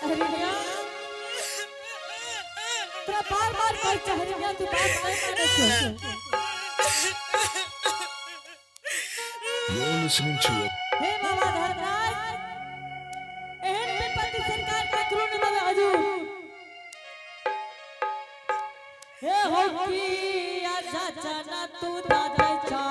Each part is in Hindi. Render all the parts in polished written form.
हरिया तेरा बार-बार कोई चहरिया तू बात नहीं माने छो। You're listening to it. हे बाबा धर्मराज एहन विपत्ति सरकार के क्रोध में हजूर हे हो की आजा जाना तू दादा चा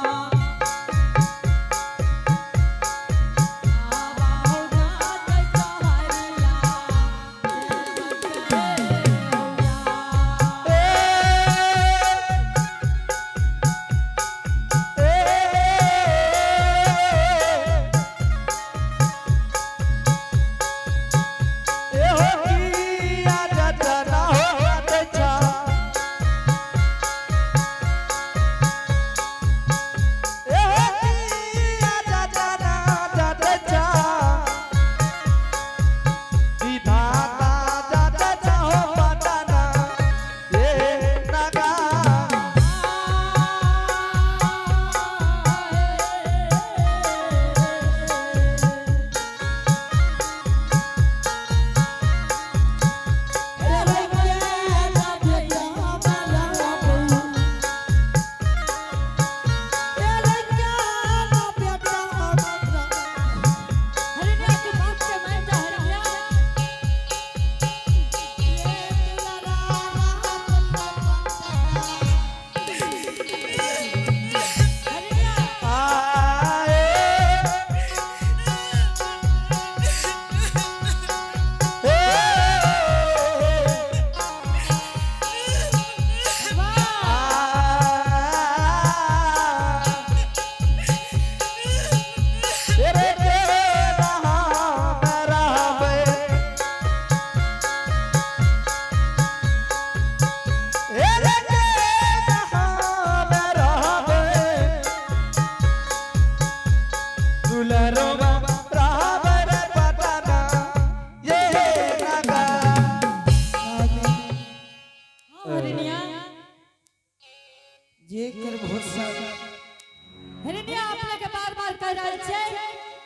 हरिया अपने के बार-बार कह रहल छै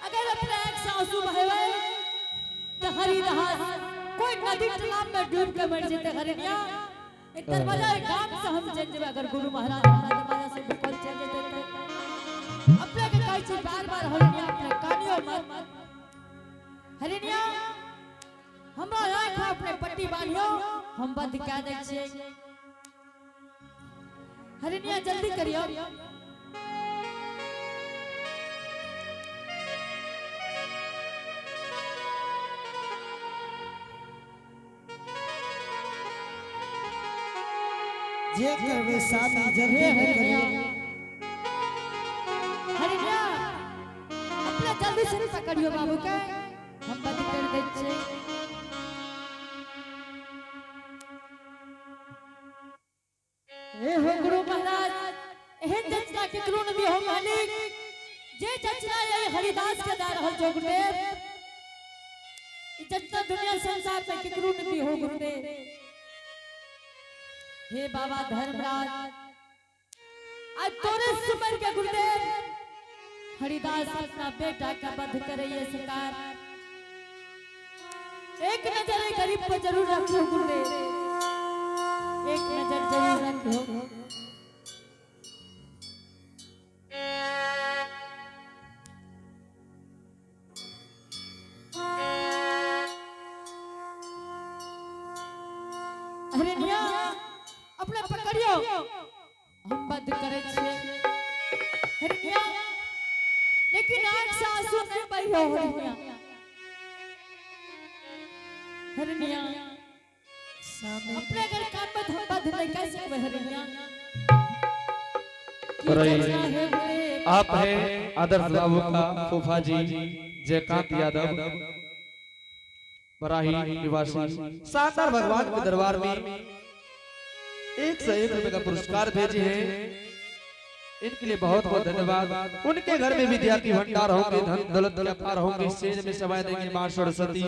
अगर अपने आंख से आंसू बहेबै त हरिदास कोई नदी तालाब में डूब के मर जेते हरिया एक दरवाजा एक काम से हम चल जेबै अगर गुरु महाराज हमरा दरवाजा से बिल्कुल चल जेते अपने के कहै छै बार-बार हरिया अपने कानियो मत हरिया हमरा आंख अपने पट्टी बांधियो हम बंद कर दै छियै हरिया जल्दी करियो जे करवे शादी जल्दी करियो हरिया अपना जल्दी से पकड़ियो बाबू के हम बंद कर दे छे ए हो गुरु महाराज एहन जचना के करो नबी हो मालिक जे जचना ये हरिदास के दार हो जोगदेव ई जचना दुनिया संसार में के करो नबी हो गुरुदेव हे बाबा धर्मराज आज तोरे सुमर के गुरुदेव हरिदास अपना बेटा का वध करैये सरकार एक नजर गरीब पर जरूर रखो गुरुदेव एक नजर जरूर रखो हरिया अपने पकड़ियो हम बंद करे छे हरिया लेकिन आंख से आंसू नहीं बहियो हरिया अपने घर काम में हम बंद नहीं कर सकते हरिया आप है आदर्श बाबू का फूफा जी जयकांत यादव बराही निवासी शानदार भगवान के दरबार में 101 रुपए का पुरस्कार भेजे हैं इनके लिए बहुत बहुत धन्यवाद। उनके घर में विद्यार्थी भंडार होंगे, धन दौलत के अपार होंगे। स्टेज में सवाई देंगे मां सरस्वती।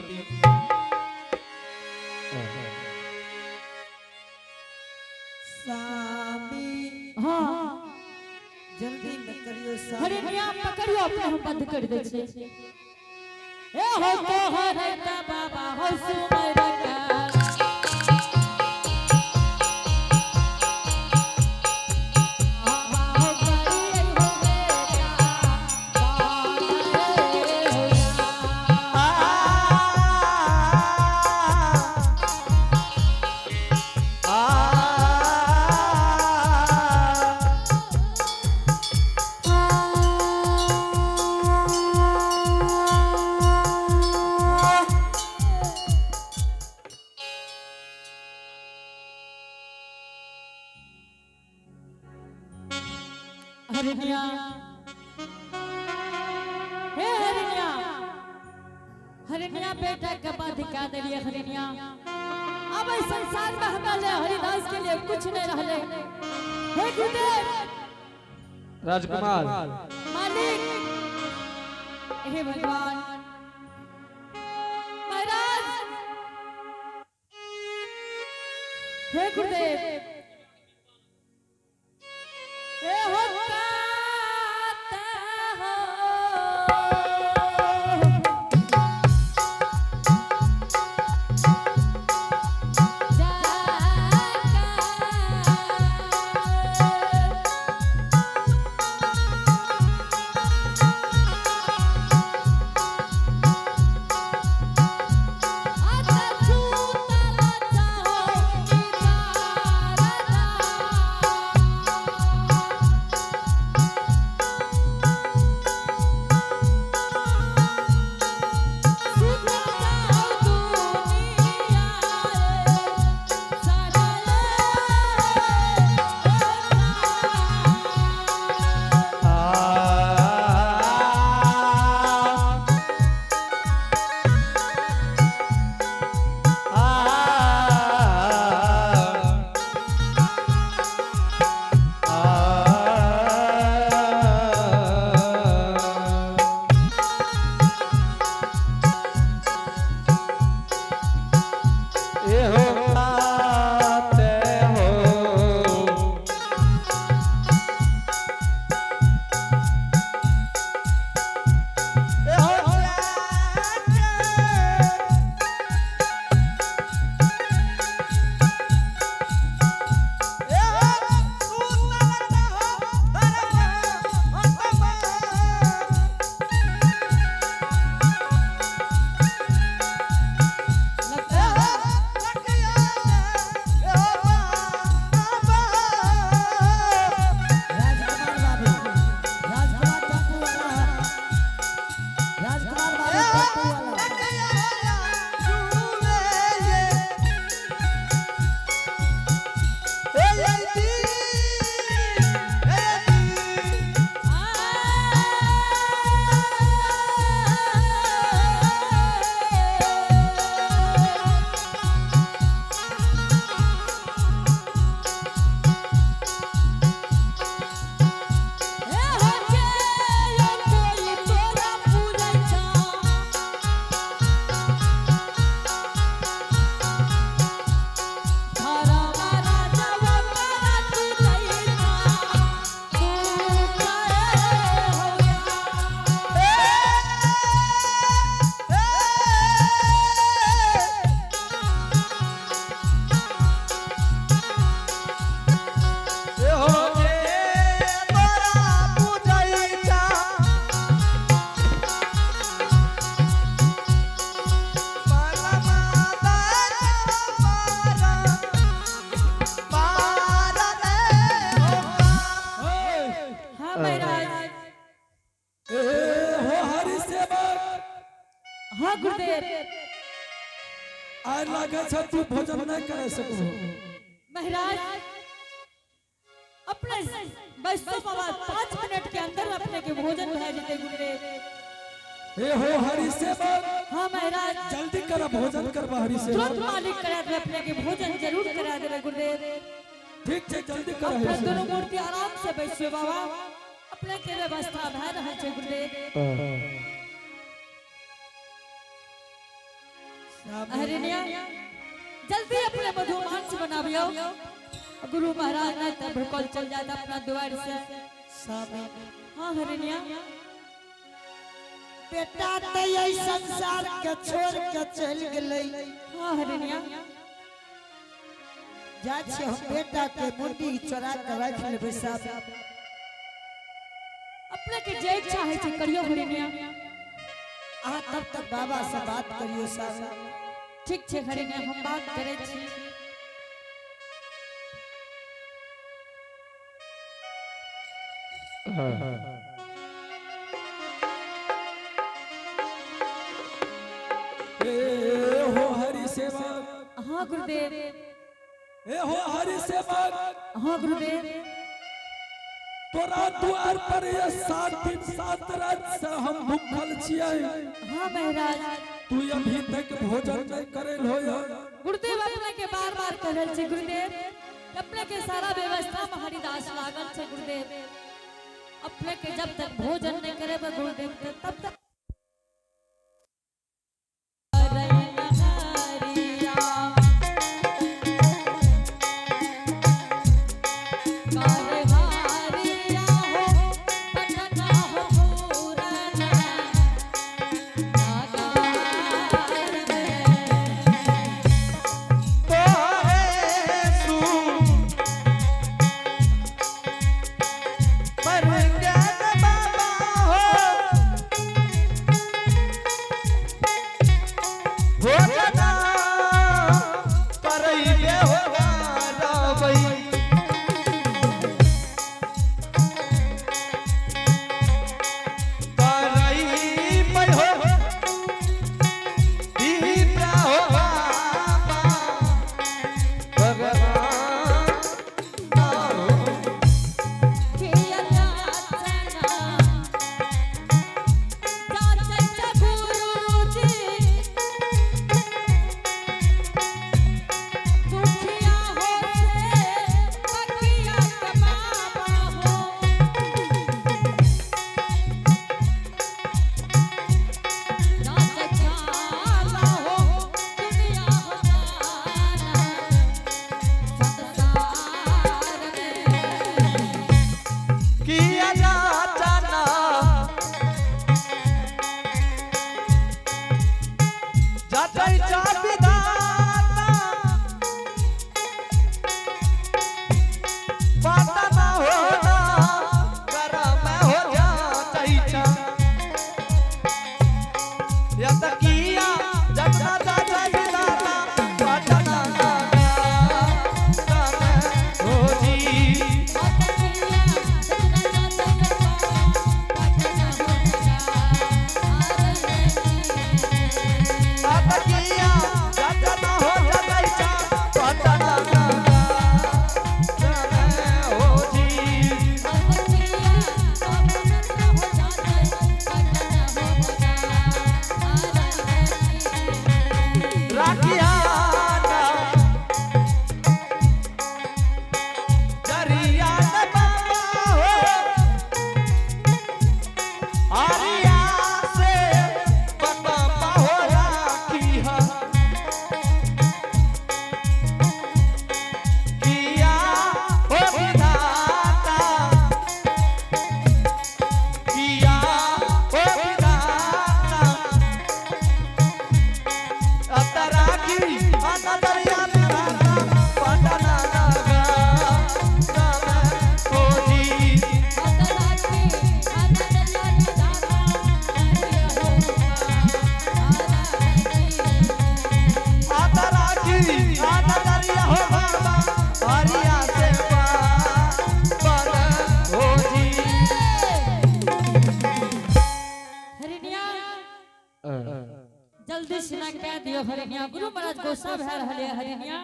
हाँ जल्दी न करियो अरे मियां पकड़ियो अपने हम बंद कर दे छे ए हो तो हरे बाबा हो सुमर हरिणिया हे हरिणिया हरिणिया बेटा के बाद क्या दिलिए हरिणिया अब इस संसार में हमारे हरिदास के लिए कुछ नहीं रहले हे गुरुदेव राजकुमार मालिक हे भगवान महाराज हे गुरुदेव हे होता हाँ गुरुदेव आज लगा छ तू भोजन नहीं कर सकबो महाराज अपने वैष्णव बाबा 5 मिनट के अंदर अपने के भोजन भेज देते गुरुदेव। हे हो हरि सेवक हाँ महाराज जल्दी कर भोजन कर हरि सेवक तुरंत मालिक करा दे अपने के भोजन जरूर करा दे गुरुदेव। ठीक है जल्दी कर अपने हरि दोनों सेवक मूर्ति आराम से बैठिए बाबा अपने के व्यवस्था भै रहल छै गुरुदेव। हरिणिया जल्दी अपने मधुमांस बनाबियो गुरु महाराज ने तब भूकल चल जाता अपना द्वार से सामने। हाँ हरिणिया बेटा ते ये संसार के छोड़ के चल गेलै। हाँ हरिणिया जा छै हम बेटा के मुंडी चोरा के रख लेबै साहब। अपने के जे इच्छा है से करियो हरिणिया। आ तब तक बाबा से बात करियो साहब। ठीक छै हरिणिया हम बात करे छी। हो हरि सेवक। हाँ गुरुदेव। ए हो हरि सेवक। हाँ गुरुदेव। तोरा द्वार पर ये 7 दिन 7 रात से हम भूखल छियै। हाँ महाराज, तू अभी तक भोजन नहीं करे हो या? गुरुदेव अपने के बार बार कहल छे गुरुदेव, अपने के सारा व्यवस्था में हरिदास लागल छे गुरुदेव। अपने के जब तक भोजन नहीं करे गुरुदेव तब तक जल्दी सिना कह दियो हरिनिया। गुरु महाराज गोसा भै रहले हरिनिया।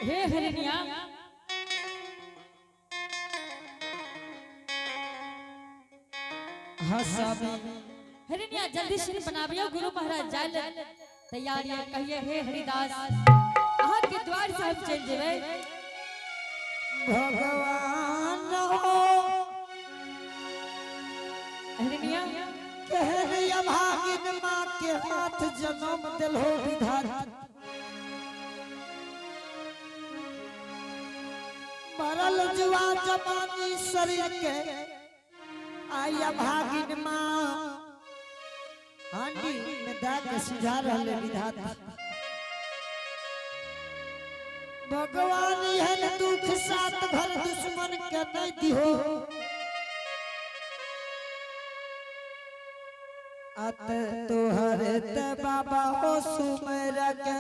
हे हरिनिया, हाँ साहब हरिनिया जल्दी सिन बनाबियो। गुरु महाराज जाय तैयारी कहिए। हे हरिदास अहाँ के द्वार से हम चल जेबै। भगवान हो हरिनिया कहरिया भागिन माँ के हाथ जन्म दिल हो विधाता। मरल जुआ जवानी शरीर के आया भागिन माँ हांडी में दाग सिझा रहले विधाता। भगवान यहन दुख साथ भर दुश्मन के नहीं दिहो। अत तोहरे ते बाबा हो सुमर के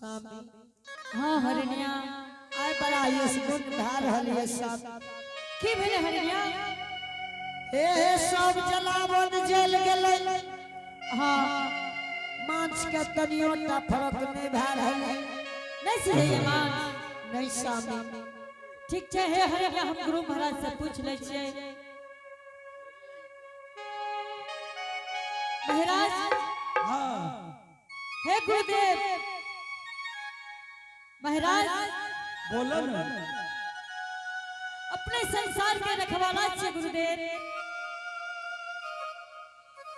हाँ हरिणिया आय बड़ा यशगुण धार हलिए सब की भेले हरिणिया हे सब जलावन जल गेलै हाँ मांस के तनियोटा फरक नहीं भै रहल नहीं सुनैया मां नहीं सामी ठीक छै हे हरिणिया हम गुरु महाराज से पूछ ले छियै महाराज हां हे गुरुदेव महाराज बोलो ना अपने संसार के रखवाला छे गुरुदेव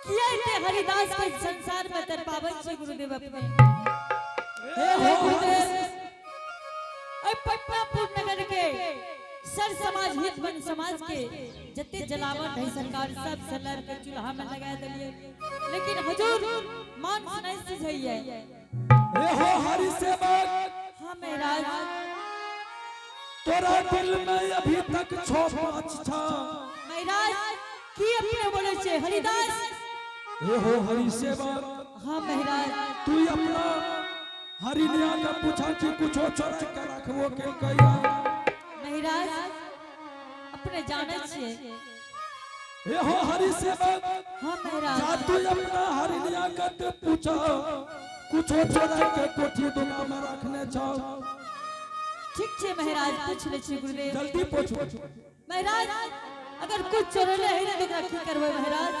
किया ते हरिदास के संसार में तर पावन छे गुरुदेव अपने हे गुरुदेव ए पटनापुर नगर के सर समाज हित बन समाज के जते जलावट है सरकार सब सलर के चूल्हा में लगा दिए लेकिन हुजूर मान नहीं सिझैया हे हो हरि सेवक हां महाराज तोरा दिल में अभी तक 6-5 था महाराज की अपने बोले छे हरिदास हे हो हरि सेवक हां महाराज तू अपना हरिनिया का पूछा कि कुछ चोरा के रखबो के कहिया महाराज अपने जाने छे हे हो हरि सेवक हां महाराज जा तू अपना हरिनिया का ते पूछा कुछ चोरा के कोठी दुना में रखने छौ ठीक छे महाराज पूछ ले छे गुरुदेव जल्दी पूछो महाराज अगर कुछ चोरले है तो की करबे महाराज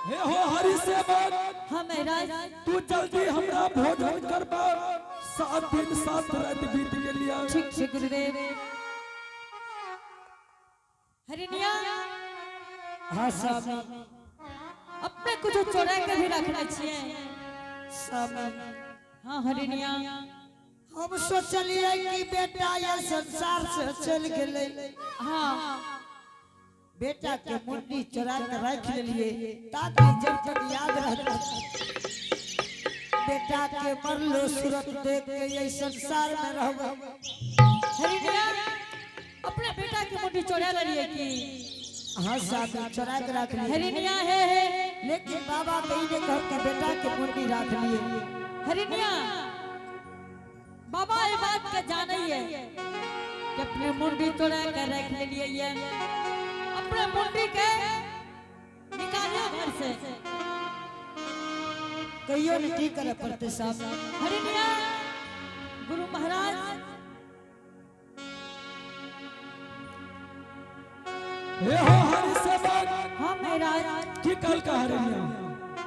हे हो हरि सेवक हां महाराज तू जल्दी हमरा भोजन करबा 7 दिन 7 रात बीत गेलिया ठीक छे गुरुदेव हरिनिया हां सामी अपने कुछ चोरा के भी रखना छिए सामी हां हरिनिया हम सोचलिए कि बेटा ये संसार से चल गेले हां बेटा के मुंडी चुरा के रख लेलिए ताकि जब तक याद रहता बेटा के मरलो सूरत देख के ये संसार में रहबो हरिनिया अपने बेटा के मुंडी चोरा लिए की हां सामी चुरा के रख लिए हरिनिया है लेकिन बाबा कही ने कहा कि बेटा के मुंडी रख लिए हरिनिया बाबा ये बात का जाने है कि अपने मुंडी तोड़ा कर रख लिए ये अपने मुंडी के निकालो घर से कहियो ने की करे पड़ते साहब हरिनिया गुरु महाराज हे हो हरि सेवक हाँ महाराज की कल का हरिनिया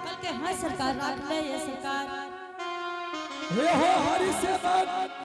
कल के हाँ सरकार रख ले ये सरकार हे हो हरि सेवक